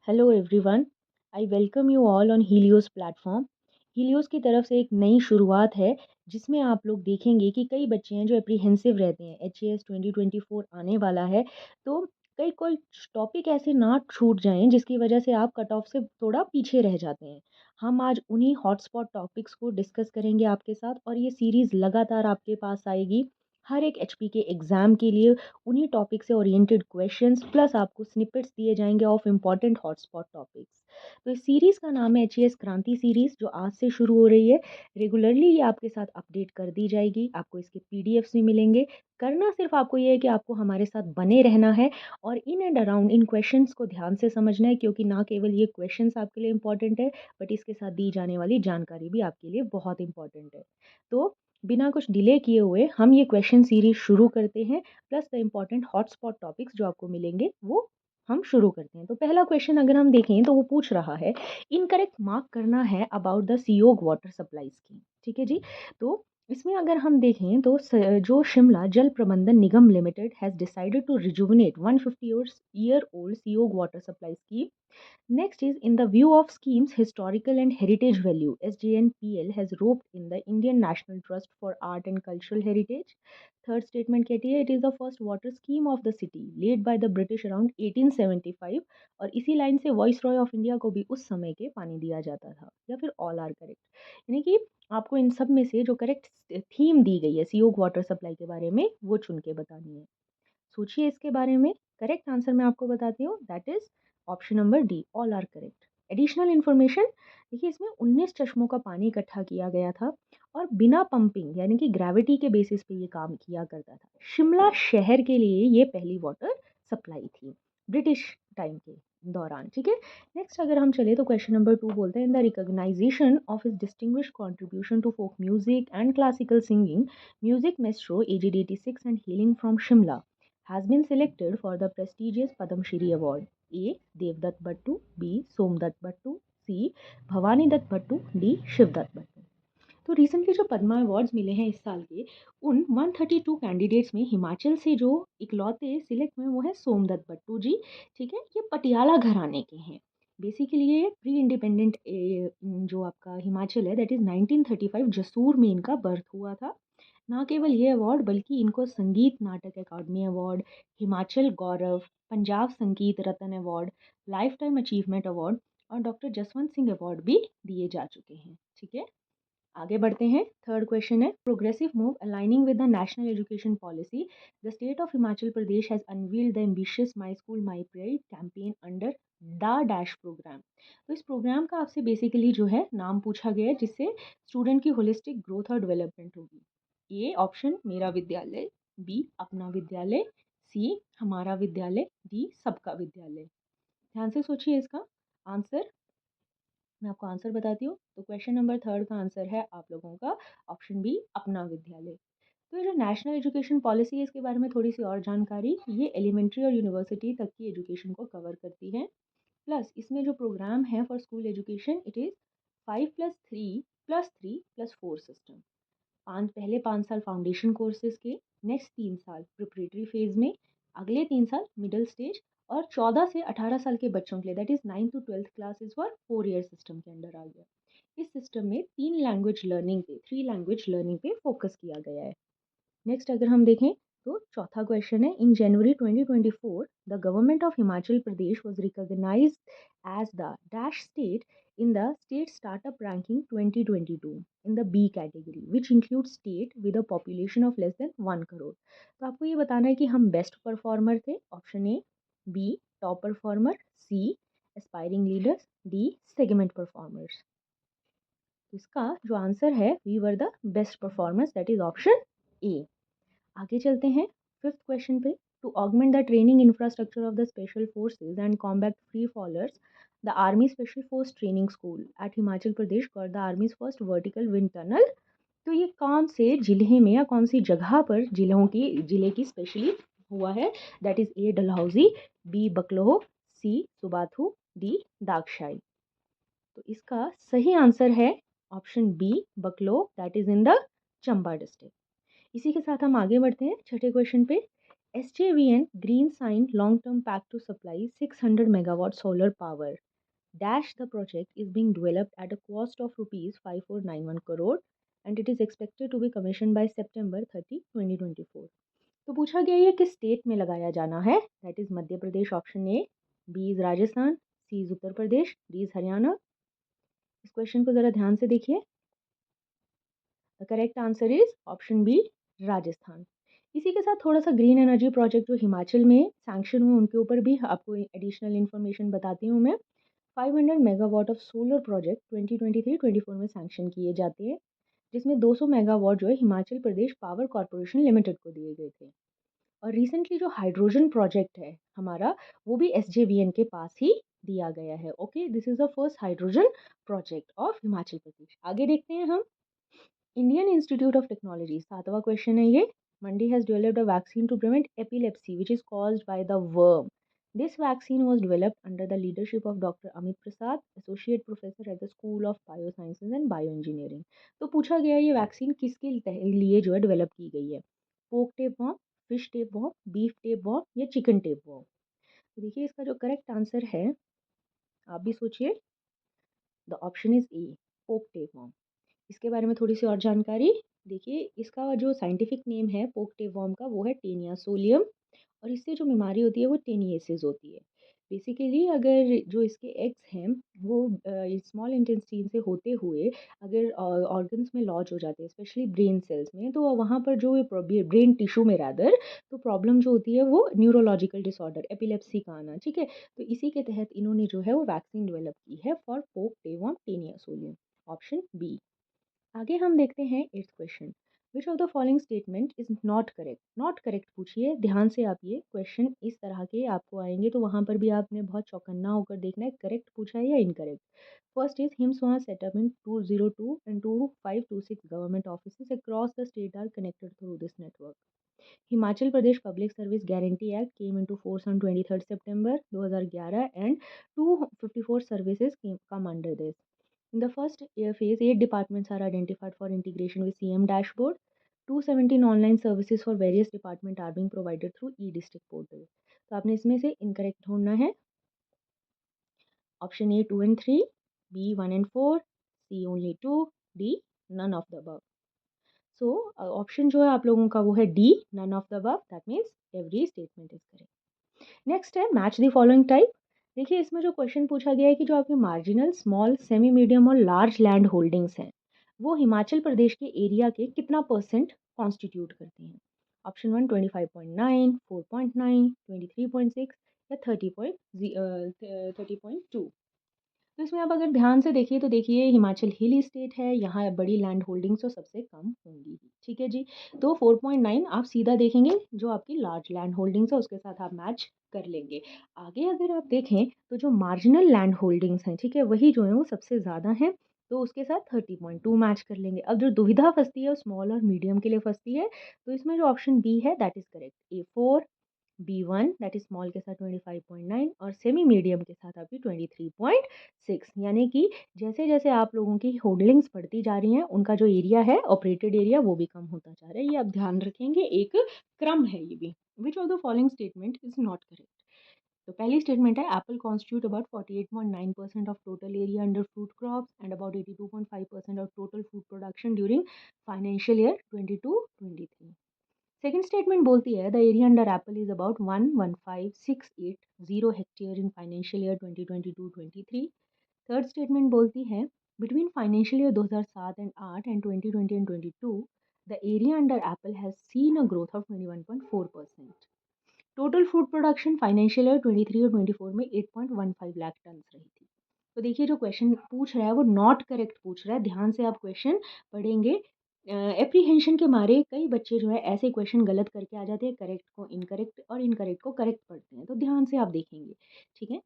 Hello everyone, I welcome you all on Helios platform. Helios की तरफ से एक नई शुरुआत है जिसमें आप लोग देखेंगे कि कई बच्चे हैं जो एप्रीहेंसिव रहते हैं। HAS 2024 आने वाला है, तो कई कोई टॉपिक ऐसे ना छूट जाएं जिसकी वजह से आप कट ऑफ से थोड़ा पीछे रह जाते हैं। हम आज उन्हीं हॉटस्पॉट टॉपिक्स को डिस्कस करेंगे आपके साथ, और ये सीरीज़ लगातार आपके पास आएगी हर एक HP के एग्ज़ाम के लिए। उन्हीं टॉपिक से ओरिएंटेड क्वेश्चंस प्लस आपको स्निपेट्स दिए जाएंगे ऑफ इम्पॉर्टेंट हॉटस्पॉट टॉपिक्स। तो इस सीरीज़ का नाम है HAS क्रांति सीरीज़, जो आज से शुरू हो रही है। रेगुलरली ये आपके साथ अपडेट कर दी जाएगी, आपको इसके PDFs भी मिलेंगे। करना सिर्फ आपको ये है कि आपको हमारे साथ बने रहना है और in and around in questions को ध्यान से समझना है, क्योंकि ना केवल ये क्वेश्चंस आपके लिए इंपॉर्टेंट है, बट इसके साथ दी जाने वाली जानकारी भी आपके लिए बहुत इंपॉर्टेंट है। तो बिना कुछ डिले किए हुए हम ये क्वेश्चन सीरीज शुरू करते हैं, plus the important hotspot topics जो आपको मिलेंगे वो हम शुरू करते हैं। तो पहला क्वेश्चन अगर हम देखें तो वो पूछ रहा है, इनकरेक्ट मार्क करना है about the Seog water supply scheme. ठीक है जी। तो इसमें अगर हम देखें तो जो Shimla Jal Prabandhan Nigam limited has decided to rejuvenate 150 year old Seog water supply scheme. Next is, in the view of scheme's historical and heritage value, SJNPL has roped in the Indian National Trust for Art and Cultural Heritage. Third statement कहती है, it is the first water scheme of the city laid by the British around 1875, और इसी line से voice Roy of India को भी उस समय के पानी दिया जाता था, या फिर ऑल आर करेक्ट। यानी कि आपको इन सब में से जो करेक्ट थीम दी गई है सीयोग वाटर सप्लाई के बारे में वो चुन के बतानी है। सोचिए इसके बारे में। करेक्ट आंसर मैं आपको बताती हूँ, that is option number D, all are correct. Additional information देखिए, इसमें 19 चश्मों का पानी इकट्ठा किया गया था और बिना पंपिंग यानी कि ग्रेविटी के बेसिस पे ये काम किया करता था। शिमला शहर के लिए ये पहली वाटर सप्लाई थी ब्रिटिश टाइम के दौरान। ठीक है। नेक्स्ट अगर हम चले तो क्वेश्चन नंबर 2 बोलते हैं, in the recognization of his distinguished contribution to folk music and classical singing, music maestro aged 86 and hailing from Shimla has been selected for the prestigious Padam Shri Award. A. Devdutt Bhattu, B. Somdutt Bhattu, C. Bhavani Dutt Bhattu, D. Shivdutt Bhattu। तो recently जो Padma awards मिले हैं इस साल के, उन 132 candidates में हिमाचल से जो इकलौते सिलेक्ट हुए वो है सोमदत्त बट्टू जी। ठीक है। ये पटियाला घराने के हैं। बेसिकली ये प्री इंडिपेंडेंट जो आपका हिमाचल है, दैट इज़ 1935 जसूर में इनका बर्थ हुआ था। ना केवल ये अवार्ड बल्कि इनको Sangeet Natak Akademi award, Himachal Gaurav, Punjab Sangeet Ratna award, lifetime achievement award और डॉक्टर जसवंत सिंह अवार्ड भी दिए जा चुके हैं। ठीक है। आगे बढ़ते हैं। थर्ड क्वेश्चन है, progressive move aligning with the national education policy, the state of Himachal Pradesh has unveiled the ambitious my school my pride campaign under the dash programme. तो इस प्रोग्राम का आपसे बेसिकली जो है नाम पूछा गया है, जिससे स्टूडेंट की होलिस्टिक ग्रोथ और डेवलपमेंट होगी। ए ऑप्शन मेरा विद्यालय, बी अपना विद्यालय, सी हमारा विद्यालय, डी सबका विद्यालय। ध्यान से सोचिए इसका आंसर। मैं आपको आंसर बताती हूँ। तो क्वेश्चन नंबर थर्ड का आंसर है आप लोगों का ऑप्शन बी, अपना विद्यालय। तो ये जो नेशनल एजुकेशन पॉलिसी है, इसके बारे में थोड़ी सी और जानकारी, ये एलिमेंट्री और यूनिवर्सिटी तक की एजुकेशन को कवर करती है। प्लस इसमें जो प्रोग्राम है for school education, it is 5+3+3+4 system. पहले 5 साल फाउंडेशन कोर्सेज के, नेक्स्ट 3 साल प्रिपरेटरी फेज में, अगले 3 साल मिडिल स्टेज, और 14 से 18 साल के बच्चों के लिए, that is 9th to 12th classes for 4 year system के अंडर आ गया। इस सिस्टम में 3 लैंग्वेज लर्निंग पे फोकस किया गया है। नेक्स्ट अगर हम देखें तो चौथा क्वेश्चन है, in January 2024 the government of Himachal Pradesh was recognised as the dash state in the state startup ranking 2022 in the B category which include state with a population of less than 1 crore. तो आपको ये बताना है कि हम बेस्ट परफॉर्मर थे, option A, B top performer, C aspiring leaders, D segment performers. तो इसका जो आंसर है, we were the best performers, that is option A. आगे चलते हैं फिफ्थ क्वेश्चन पे, to augment the training infrastructure of the special forces and combat free fallers, the army special force training school at Himachal Pradesh got the army's first vertical wind tunnel. तो ये कौन से जिले में या कौन सी जगह पर जिले की स्पेशली हुआ है, that is A Dalhousie, B Bakloh, C Subathu, D Dagshai. तो इसका सही आंसर है option B Bakloh, that is in the Chamba district. इसी के साथ हम आगे बढ़ते हैं छठे क्वेश्चन पे, SJVN Green signed long-term pact to supply 600 megawatt solar power. Dash the project is being developed at a cost of rupees 5491 crore and it is expected to be commissioned by September 30, 2024. तो पूछा गया ये किस state में लगाया जाना है? That is Madhya Pradesh option A, B is Rajasthan, C is Uttar Pradesh, D is Haryana. इस क्वेश्चन को जरा ध्यान से देखिए। The correct answer is option B, Rajasthan. इसी के साथ थोड़ा सा ग्रीन एनर्जी प्रोजेक्ट जो हिमाचल में सैंक्शन हुए उनके ऊपर भी आपको एडिशनल इन्फॉर्मेशन बताती हूँ मैं। 500 मेगावाट ऑफ सोलर प्रोजेक्ट 2023-24 में सैंक्शन किए जाते हैं, जिसमें 200 मेगावाट जो है Himachal Pradesh power corporation limited को दिए गए थे। और रिसेंटली जो हाइड्रोजन प्रोजेक्ट है हमारा, वो भी एसजेवीएन के पास ही दिया गया है। Okay, this is the first hydrogen project of Himachal Pradesh. आगे देखते हैं हम। इंडियन इंस्टीट्यूट ऑफ टेक्नोलॉजी, सातवां क्वेश्चन है ये। Mandi has developed a vaccine to prevent epilepsy which is caused by the worm. This vaccine was developed under the leadership of doctor Amit Prasad, associate professor at the school of biosciences and bio engineering. तो पूछा गया ये vaccine किसके लिए जो है develop की गई है? पोक tape warm, fish tape warm, beef tape warm या चिकन टेप वॉर्म? तो देखिए इसका जो करेक्ट आंसर है, आप भी सोचिए, द ऑप्शन इज ए, पोक टेप वॉर्म। इसके बारे में थोड़ी सी और जानकारी देखिए। इसका जो साइंटिफिक नेम है पोक टेपवर्म का, वो है टेनिया सोलियम। और इससे जो बीमारी होती है वो टेनियसिस होती है। बेसिकली अगर जो इसके एग्स हैं वो स्मॉल इंटेस्टाइन से होते हुए अगर ऑर्गन्स में लॉज हो जाते हैं, स्पेशली ब्रेन सेल्स में, तो वहाँ पर जो ब्रेन टिश्यू में रादर, तो प्रॉब्लम जो होती है वो न्यूरोलॉजिकल डिसऑर्डर, एपिलेप्सी का आना, ठीक है। तो इसी के तहत इन्होंने जो है वो वैक्सीन डेवलप की है for pork tapeworm taenia solium, option B. आगे हम देखते हैं 8th question. Which of the following statement is not correct? Not correct पूछिए ध्यान से। आप ये क्वेश्चन इस तरह के आपको आएंगे तो वहां पर भी आपने बहुत चौकन्ना होकर देखना है करेक्ट पूछा है या incorrect. First is HIMS setup in 202 and 2526 government office across the state are connected through this network. Himachal Pradesh public service guarantee act came into force on 23 September 2011 and 254 services come under this. In the first year phase, 8 departments are identified for integration with CM dashboard. 217 online services for various departments are being provided through e-district portal. तो आपने इसमें से incorrect ढूंढना है। Option A 2 and 3, B 1 and 4, C only 2, D none of the above. So option जो है आप लोगों का वो है D, none of the above. That means every statement is correct. Next है मैच द फॉलोइंग टाइप। देखिए इसमें जो क्वेश्चन पूछा गया है कि जो आपके मार्जिनल, स्मॉल, सेमी मीडियम और लार्ज लैंड होल्डिंग्स हैं वो हिमाचल प्रदेश के एरिया के कितना परसेंट कॉन्स्टिट्यूट करती हैं? ऑप्शन 1 25.9, 4.9, 23.6 या 30.2। तो इसमें आप अगर ध्यान से देखिए तो देखिए हिमाचल हिली स्टेट है, यहाँ बड़ी लैंड होल्डिंग्स तो सबसे कम होंगी ही, ठीक है जी। तो 4.9 आप सीधा देखेंगे, जो आपकी लार्ज लैंड होल्डिंग्स है उसके साथ आप मैच कर लेंगे। आगे अगर आप देखें तो जो मार्जिनल लैंड होल्डिंग्स हैं, ठीक है, वही जो है वो सबसे ज़्यादा हैं, तो उसके साथ 30.2 मैच कर लेंगे। अब जो दुविधा फंसती है वो स्मॉल और मीडियम के लिए फंसती है, तो इसमें जो ऑप्शन बी है that is correct. A4, B1 that is small के साथ 25.9 और सेमी मीडियम के साथ आपकी 23.6। यानी कि जैसे जैसे आप लोगों की होल्डिंग्स बढ़ती जा रही हैं उनका जो एरिया है ऑपरेटेड एरिया वो भी कम होता जा रहा है। ये आप ध्यान रखेंगे, एक क्रम है ये भी। विच of the following statement is not correct? तो पहली स्टेटमेंट है Apple constitute about 48.9% of total area under fruit crops and about 82.5% of total food production during financial year 22-23। Second statement बोलती है the area under Apple is about 115,680 hectare in financial year 2022-23। Third statement बोलती है between financial year 2007 and 8 and 2020 and 22 the area under Apple has seen a growth of 21.4%। Total food production financial year 23 और 24 में 8.15 lakh ton रही थी। तो देखिए जो question पूछ रहा है वो नॉट करेक्ट पूछ रहा है। ध्यान से आप क्वेश्चन पढ़ेंगे। एप्रीहेंशन के मारे कई बच्चे जो है ऐसे क्वेश्चन गलत करके आ जाते हैं, करेक्ट को इनकरेक्ट और इनकरेक्ट को करेक्ट पढ़ते हैं, तो ध्यान से आप देखेंगे, ठीक है।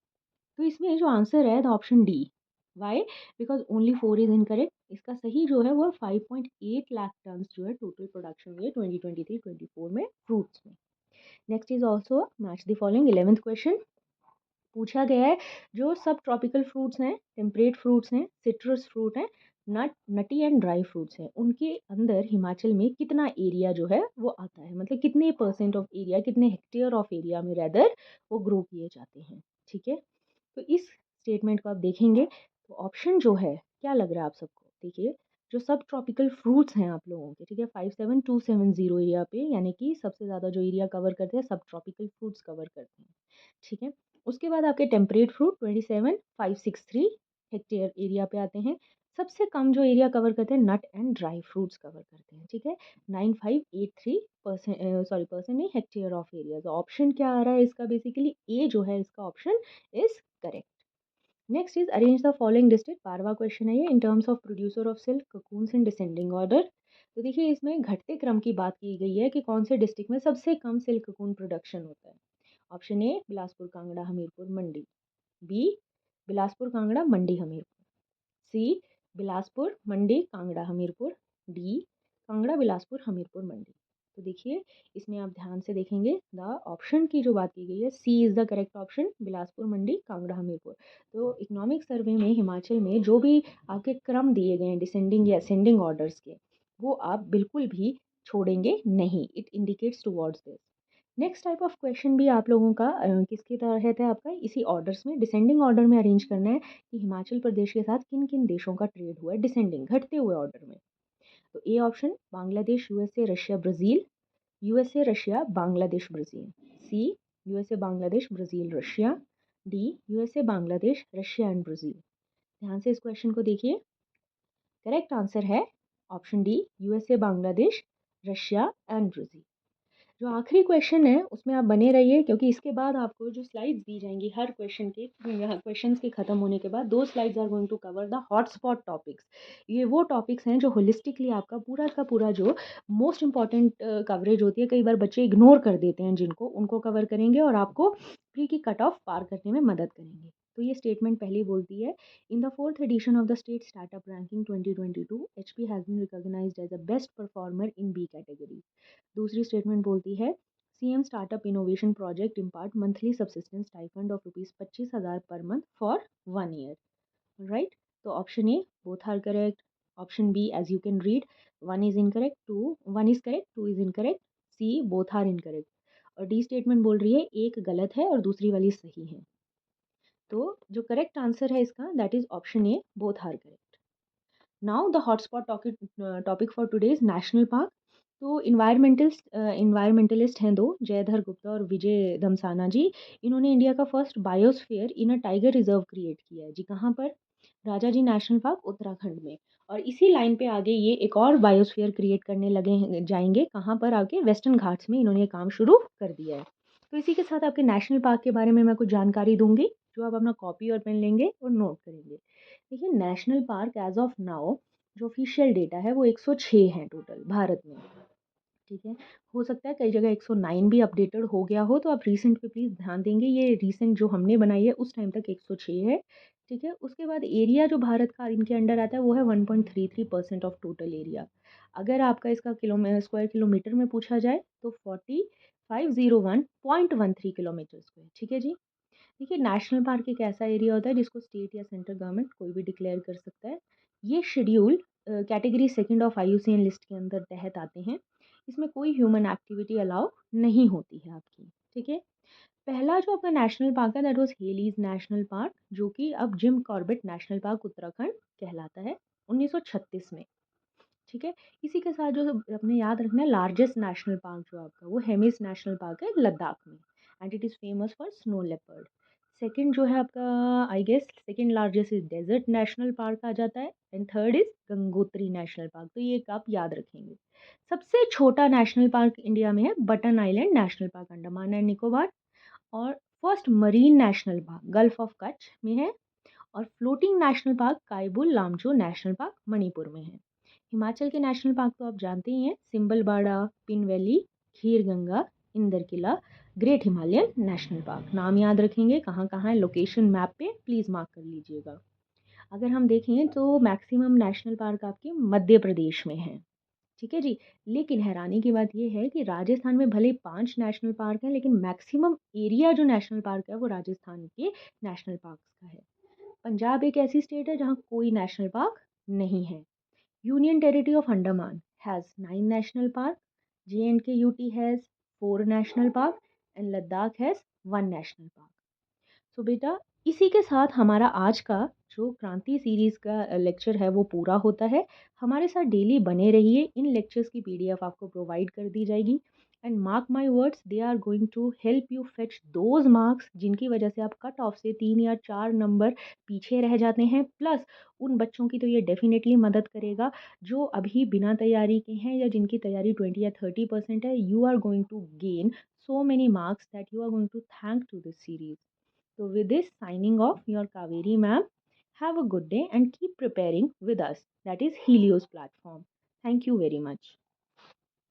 तो इसमें जो आंसर है the option D. Why? Because only 4 is incorrect. इसका सही जो है वो 5.8 लाख टन जो है टोटल प्रोडक्शन हुई है 2023-24 में फ्रूट्स में। Next is also match the following. 11th question पूछा गया है जो सब ट्रॉपिकल फ्रूट्स हैं, टेम्परेट फ्रूट्स हैं, सिट्रस फ्रूट हैं, नटी एंड ड्राई फ्रूट्स हैं, उनके अंदर हिमाचल में कितना एरिया जो है वो आता है, मतलब कितने परसेंट ऑफ एरिया, कितने हेक्टेयर ऑफ एरिया में रैदर वो ग्रो किए जाते हैं। ठीक है, तो इस स्टेटमेंट को आप देखेंगे तो ऑप्शन जो है क्या लग रहा है आप सबको, देखिए जो सब ट्रॉपिकल फ्रूट्स हैं आप लोगों के, ठीक है, 57270 एरिया पे, यानी कि सबसे ज़्यादा जो एरिया कवर करते हैं सब ट्रॉपिकल फ्रूट्स कवर करते हैं। ठीक है, उसके बाद आपके टेम्परेट फ्रूट 27563 हेक्टेयर एरिया पे आते हैं। सबसे कम जो एरिया कवर करते हैं nut and dry fruits cover करते हैं। ठीक है, 9583% सॉरी परसेंट नहीं, हेक्टेयर ऑफ एरिया। तो ऑप्शन क्या आ रहा है इसका, बेसिकली ए जो है इसका option is correct. Next is arrange the following district, 12वां क्वेश्चन है ये, in terms of producer of silk cocoons in descending order. तो देखिए इसमें घटते क्रम की बात की गई है कि कौन से डिस्ट्रिक्ट में सबसे कम सिल्क ककून प्रोडक्शन होता है। Option A Bilaspur, Kangra, Hamirpur, Mandi. B Bilaspur, Kangra, Mandi, Hamirpur. C Bilaspur, Mandi, Kangra, Hamirpur. D Kangra, Bilaspur, Hamirpur, Mandi. तो देखिए इसमें आप ध्यान से देखेंगे द ऑप्शन की जो बात की गई है, C is the correct option, Bilaspur, Mandi, Kangra, Hamirpur. तो इकोनॉमिक सर्वे में हिमाचल में जो भी आपके क्रम दिए गए हैं डिसेंडिंग या असेंडिंग ऑर्डर्स के, वो आप बिल्कुल भी छोड़ेंगे नहीं। It indicates towards this. Next type of question भी आप लोगों का किसके तहत है, आपका इसी ऑर्डर्स में डिसेंडिंग ऑर्डर में अरेंज करना है कि हिमाचल प्रदेश के साथ किन किन देशों का ट्रेड हुआ है डिसेंडिंग, घटते हुए ऑर्डर में। तो A option Bangladesh, USA, Russia, Brazil. USA, Russia, Bangladesh, Brazil. C USA, Bangladesh, Brazil, Russia. D USA, Bangladesh, Russia and Brazil. ध्यान से इस क्वेश्चन को देखिए, करेक्ट आंसर है option D, USA, Bangladesh, Russia and Brazil. जो आखिरी क्वेश्चन है उसमें आप बने रहिए, क्योंकि इसके बाद आपको जो स्लाइड्स दी जाएंगी हर क्वेश्चन के, क्वेश्चंस के खत्म होने के बाद 2 slides are going to cover the hotspot topics. ये वो टॉपिक्स हैं जो होलिस्टिकली आपका पूरा का पूरा जो मोस्ट इंपॉर्टेंट कवरेज होती है, कई बार बच्चे इग्नोर कर देते हैं जिनको, उनको कवर करेंगे और आपको प्री की कट ऑफ पार करने में मदद करेंगे। तो ये स्टेटमेंट पहले बोलती है, in the fourth edition of the state startup ranking 2022 HP has been recognized as a best performer in B category. दूसरी स्टेटमेंट बोलती है, CM startup innovation project impart monthly subsistence stipend of ₹25,000 per month for 1 year. Right, तो option A both are correct, option B as you can read, one is correct, two is incorrect, C both are incorrect, और D statement बोल रही है एक गलत है और दूसरी वाली सही है। तो जो करेक्ट आंसर है इसका that is option A, both are correct. Now the hotspot topic for today's national park. तो इन्वायरमेंटलिस्ट हैं दो, जयधर गुप्ता और विजय धमसाना जी। इन्होंने इंडिया का first biosphere in a tiger reserve create किया है जी। कहाँ पर, राजा जी नेशनल पार्क, उत्तराखंड में। और इसी लाइन पे आगे ये एक और बायोस्फीयर क्रिएट करने लगे जाएंगे, कहाँ पर, आगे वेस्टर्न घाट्स में इन्होंने ये काम शुरू कर दिया है। तो इसी के साथ आपके नेशनल पार्क के बारे में मैं कुछ जानकारी दूंगी, जो आप अपना कॉपी और पेन लेंगे और नोट करेंगे। देखिए national park as of now जो ऑफिशियल डेटा है वो 106 है टोटल भारत में। ठीक है, हो सकता है कई जगह 109 भी अपडेटेड हो गया हो, तो आप रीसेंट पे प्लीज़ ध्यान देंगे, ये रीसेंट जो हमने बनाई है उस टाइम तक 106 है। ठीक है, उसके बाद एरिया जो भारत का इनके अंडर आता है वो है 1.33% ऑफ टोटल एरिया। अगर आपका इसका स्क्वायर किलोमीटर में पूछा जाए तो 4501.13 किलोमीटर स्क्वायर। ठीक है जी। देखिए नेशनल पार्क एक ऐसा एरिया होता है जिसको स्टेट या सेंट्रल गवर्नमेंट कोई भी डिक्लेयर कर सकता है। ये schedule category second of IUCN list के अंदर तहत आते हैं। इसमें कोई ह्यूमन एक्टिविटी अलाउ नहीं होती है आपकी। ठीक है, पहला जो आपका नेशनल पार्क है दैट वाज हेलीज नेशनल पार्क, जो कि अब Jim Corbett national park Uttarakhand कहलाता है 1936 में। ठीक है, इसी के साथ जो अपने याद रखना है, लार्जेस्ट नेशनल पार्क जो आपका वो हेमिस नेशनल पार्क है लद्दाख में, and it is famous for snow leopard. Second जो है आपका, I guess second largest is desert national park आ जाता है, and third is Gangotri national park. तो ये एक आप याद रखेंगे। सबसे छोटा नेशनल पार्क इंडिया में है Button island national park, Andaman and Nicobar. और first marine national park gulf of Kutch में है। और floating national park Keibul Lamjao national park Manipur में है। हिमाचल के नेशनल पार्क तो आप जानते ही हैं, सिम्बलबाड़ा, पिन वैली, खीर गंगा, इंदर किला, ग्रेट हिमालयन नेशनल पार्क। नाम याद रखेंगे, कहाँ कहाँ है, लोकेशन मैप पे प्लीज़ मार्क कर लीजिएगा। अगर हम देखें तो मैक्सिमम नेशनल पार्क आपके मध्य प्रदेश में है। ठीक है जी, लेकिन हैरानी की बात यह है कि राजस्थान में भले 5 नेशनल पार्क हैं, लेकिन मैक्सिमम एरिया जो नेशनल पार्क है वो राजस्थान के नेशनल पार्क्स का है। पंजाब एक ऐसी स्टेट है जहाँ कोई नेशनल पार्क नहीं है। Union territory of Andaman has 9 national park, J&K UT has 4 national park and Ladakh has 1 national park. So बेटा, इसी के साथ हमारा आज का जो क्रांति सीरीज़ का लेक्चर है वो पूरा होता है। हमारे साथ डेली बने रहिए, इन लेक्चर्स की पीडीएफ आपको प्रोवाइड कर दी जाएगी and mark my words, they are going to help you fetch those marks जिनकी वजह से आप कट ऑफ से 3 या 4 नंबर पीछे रह जाते हैं। प्लस उन बच्चों की तो ये डेफ़िनेटली मदद करेगा जो अभी बिना तैयारी के हैं या जिनकी तैयारी 20 या 30% है। You are going to gain so many marks that you are going to thank to this series. So with this, signing off, your Kaveri ma'am. Have a good day and keep preparing with us. That is Helios platform. Thank you very much.